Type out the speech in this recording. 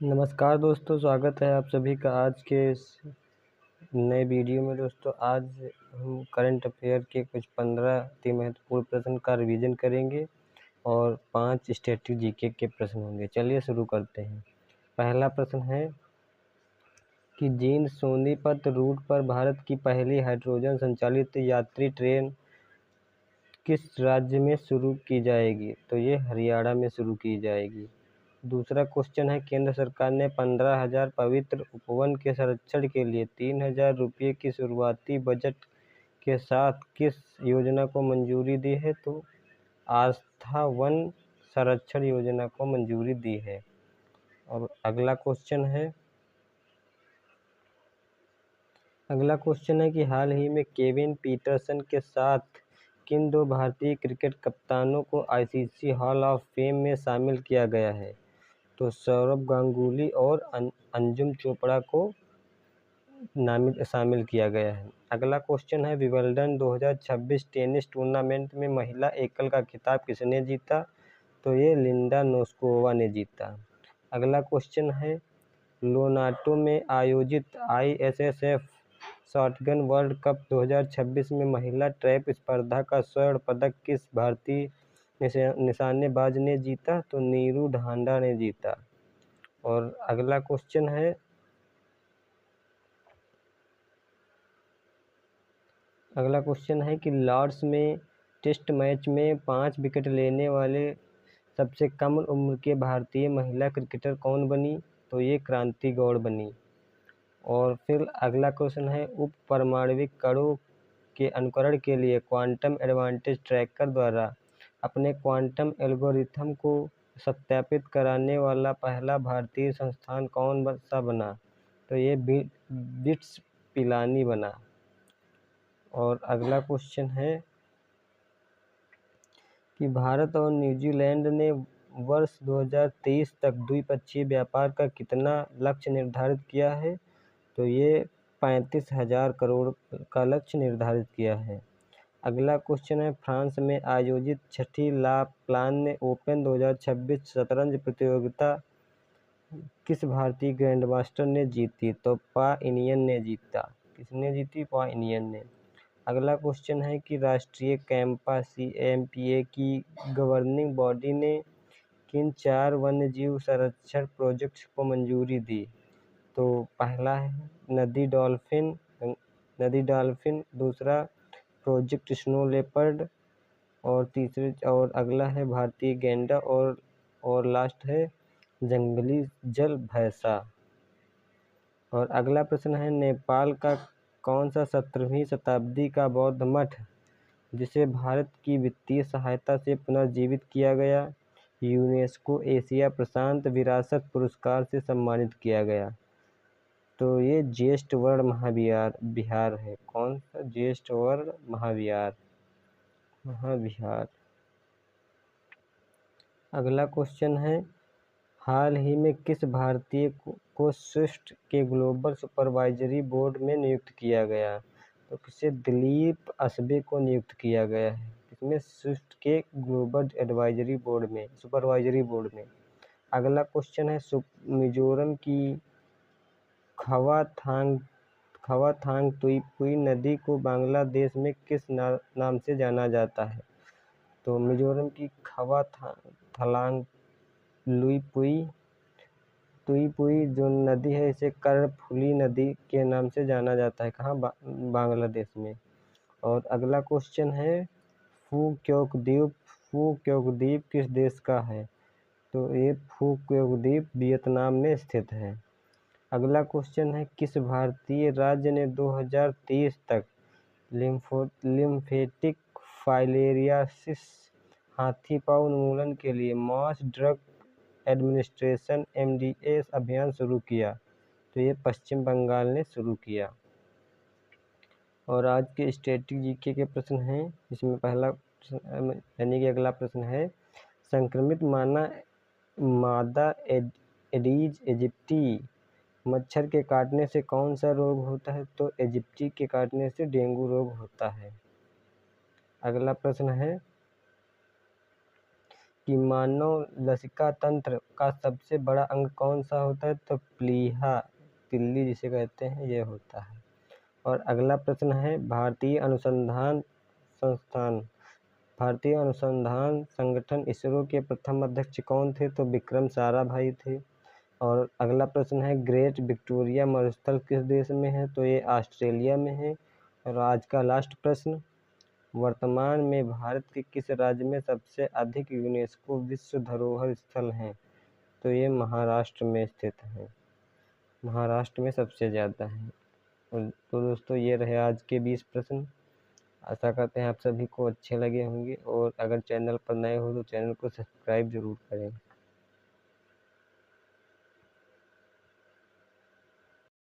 नमस्कार दोस्तों, स्वागत है आप सभी का आज के इस नए वीडियो में। दोस्तों आज हम करंट अफेयर के कुछ 15 अति महत्वपूर्ण प्रश्न का रिवीजन करेंगे और 5 स्टैटिक जीके के प्रश्न होंगे। चलिए शुरू करते हैं। पहला प्रश्न है कि जींद सोनीपत रूट पर भारत की पहली हाइड्रोजन संचालित यात्री ट्रेन किस राज्य में शुरू की जाएगी? तो ये हरियाणा में शुरू की जाएगी। दूसरा क्वेश्चन है, केंद्र सरकार ने 15,000 पवित्र उपवन के संरक्षण के लिए 3,000 रुपये की शुरुआती बजट के साथ किस योजना को मंजूरी दी है? तो आस्था वन संरक्षण योजना को मंजूरी दी है। और अगला क्वेश्चन है कि हाल ही में केविन पीटरसन के साथ किन 2 भारतीय क्रिकेट कप्तानों को आईसीसी हॉल ऑफ फेम में शामिल किया गया है? तो सौरव गांगुली और अंजुम चोपड़ा को शामिल किया गया है। अगला क्वेश्चन है, विंबलडन 2026 टेनिस टूर्नामेंट में महिला एकल का खिताब किसने जीता? तो ये लिंडा नोस्कोवा ने जीता। अगला क्वेश्चन है, लोनाटो में आयोजित आईएसएसएफ शॉटगन वर्ल्ड कप 2026 में महिला ट्रैप स्पर्धा का स्वर्ण पदक किस भारतीय निशानेबाज ने जीता? तो नीरू ढांडा ने जीता। और अगला क्वेश्चन है कि लॉर्ड्स में टेस्ट मैच में 5 विकेट लेने वाले सबसे कम उम्र के भारतीय महिला क्रिकेटर कौन बनी? तो ये क्रांति गौड़ बनी। और फिर अगला क्वेश्चन है, उप परमाणविक कणों के अनुकरण के लिए क्वांटम एडवांटेज ट्रैकर द्वारा अपने क्वांटम एल्गोरिथम को सत्यापित कराने वाला पहला भारतीय संस्थान कौन सा बना? तो ये बिट्स पिलानी बना। और अगला क्वेश्चन है कि भारत और न्यूजीलैंड ने वर्ष 2023 तक द्विपक्षीय व्यापार का कितना लक्ष्य निर्धारित किया है? तो ये 35,000 करोड़ का लक्ष्य निर्धारित किया है। अगला क्वेश्चन है, फ्रांस में आयोजित छठी ला प्लान ओपन 2026 शतरंज प्रतियोगिता किस भारतीय ग्रैंडमास्टर ने जीती? तो पा इनियन ने जीता। किसने जीती? पा इनियन ने। अगला क्वेश्चन है कि राष्ट्रीय कैंपा CMPA की गवर्निंग बॉडी ने किन 4 वन्यजीव संरक्षण प्रोजेक्ट्स को मंजूरी दी? तो पहला है नदी डॉल्फिन, दूसरा प्रोजेक्ट स्नो लेपर्ड, और अगला है भारतीय गैंडा, और लास्ट है जंगली जल भैंसा। और अगला प्रश्न है, नेपाल का कौन सा 17वीं शताब्दी का बौद्ध मठ जिसे भारत की वित्तीय सहायता से पुनर्जीवित किया गया, यूनेस्को एशिया प्रशांत विरासत पुरस्कार से सम्मानित किया गया? तो ये ज्येष्ठ वर्ण महाविहार है। कौन सा? ज्येष्ठ वर्ण महाविहार। अगला क्वेश्चन है, हाल ही में किस भारतीय को स्विफ्ट के ग्लोबल सुपरवाइजरी बोर्ड में नियुक्त किया गया? तो किसे? दिलीप असबे को नियुक्त किया गया है। इसमें स्विफ्ट के ग्लोबल सुपरवाइजरी बोर्ड में। अगला क्वेश्चन है, मिजोरम की खवाथांग तुई नदी को बांग्लादेश में किस नाम से जाना जाता है? तो मिजोरम की खवाथलांग तुई जो नदी है इसे कर्णफुली नदी के नाम से जाना जाता है। कहाँ? बांग्लादेश में। और अगला क्वेश्चन है, फू क्योक द्वीप किस देश का है? तो ये फू क्योक द्वीप वियतनाम में स्थित है। अगला क्वेश्चन है, किस भारतीय राज्य ने 2023 तक लिम्फेटिक फाइलेरियासिस हाथीपाँव उन्मूलन के लिए मास ड्रग एडमिनिस्ट्रेशन MDA अभियान शुरू किया? तो ये पश्चिम बंगाल ने शुरू किया। और आज के स्टैटिक जीके के प्रश्न हैं, इसमें पहला यानी कि अगला प्रश्न है, संक्रमित मादा एडीज एजिप्टी मच्छर के काटने से कौन सा रोग होता है? तो एजिप्टी के काटने से डेंगू रोग होता है। अगला प्रश्न है कि मानव लसिका तंत्र का सबसे बड़ा अंग कौन सा होता है? तो प्लीहा, तिल्ली जिसे कहते हैं, यह होता है। और अगला प्रश्न है, भारतीय अनुसंधान संगठन इसरो के प्रथम अध्यक्ष कौन थे? तो विक्रम साराभाई थे। और अगला प्रश्न है, ग्रेट विक्टोरिया मरुस्थल किस देश में है? तो ये ऑस्ट्रेलिया में है। और आज का लास्ट प्रश्न, वर्तमान में भारत के किस राज्य में सबसे अधिक यूनेस्को विश्व धरोहर स्थल हैं? तो ये महाराष्ट्र में स्थित है, महाराष्ट्र में सबसे ज़्यादा है। तो दोस्तों ये रहे आज के 20 प्रश्न। आशा करते हैं आप सभी को अच्छे लगे होंगे, और अगर चैनल पर नए हो तो चैनल को सब्सक्राइब ज़रूर करें।